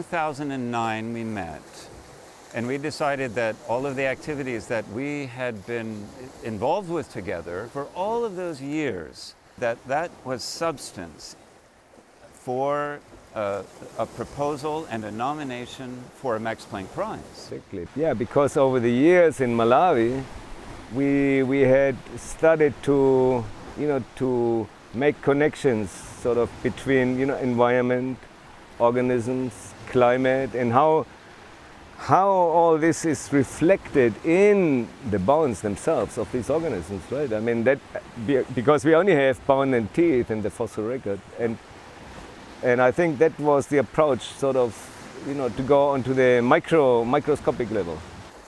2009 we met, and we decided that all of the activities that we had been involved with together for all of those years, that was substance for a proposal and a nomination for a Max-Planck-Prize. Exactly. Yeah, because over the years in Malawi, we had started to, to make connections sort of between, environment, organisms, climate, and how all this is reflected in the bones themselves of these organisms, right? I mean, that because we only have bone and teeth in the fossil record, and I think that was the approach, sort of, to go onto the microscopic level.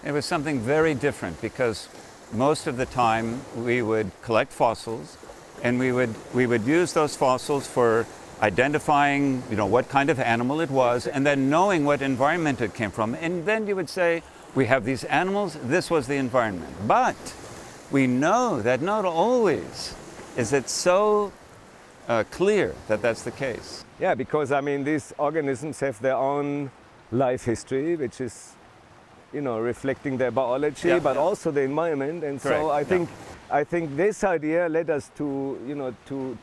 It was something very different because most of the time we would collect fossils, and we would use those fossils for identifying, what kind of animal it was, and then knowing what environment it came from. And then you would say, we have these animals, this was the environment. But we know that not always is it so clear that that's the case. Yeah, because these organisms have their own life history, which is, reflecting their biology, but also the environment. And correct. So I think this idea led us to, to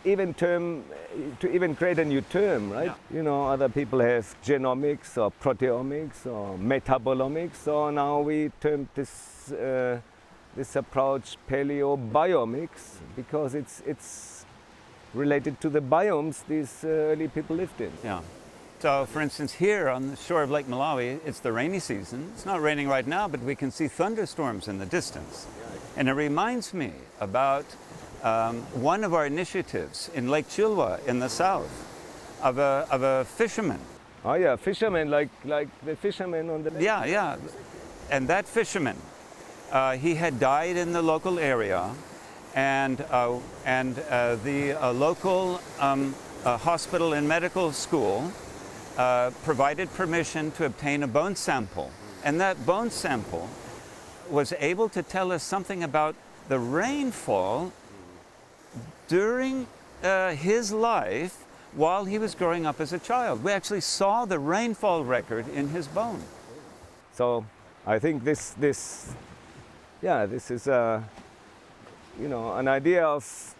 even create a new term, right? Yeah. Other people have genomics or proteomics or metabolomics. So now we termed this approach Paläobiomics because it's related to the biomes these early people lived in. Yeah. So, for instance, here on the shore of Lake Malawi, it's the rainy season. It's not raining right now, but we can see thunderstorms in the distance. And it reminds me about one of our initiatives in Lake Chilwa in the south of a fisherman. Oh yeah, fisherman, like the fisherman on the lake. Yeah. And that fisherman, he had died in the local area, and the local hospital and medical school provided permission to obtain a bone sample. And that bone sample was able to tell us something about the rainfall during his life while he was growing up as a child. We actually saw the rainfall record in his bone. So I think this is an idea of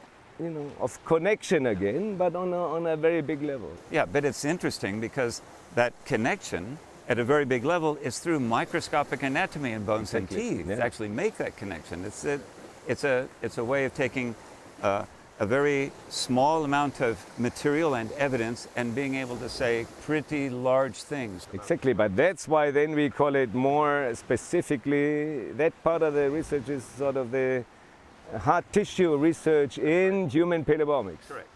connection again, but on a very big level. Yeah, but it's interesting because that connection at a very big level is through microscopic anatomy in bones and teeth to actually make that connection. It's a way of taking a very small amount of material and evidence and being able to say pretty large things. Exactly, but that's why then we call it more specifically, that part of the research is sort of the hard tissue research in human paleobiomics. Correct.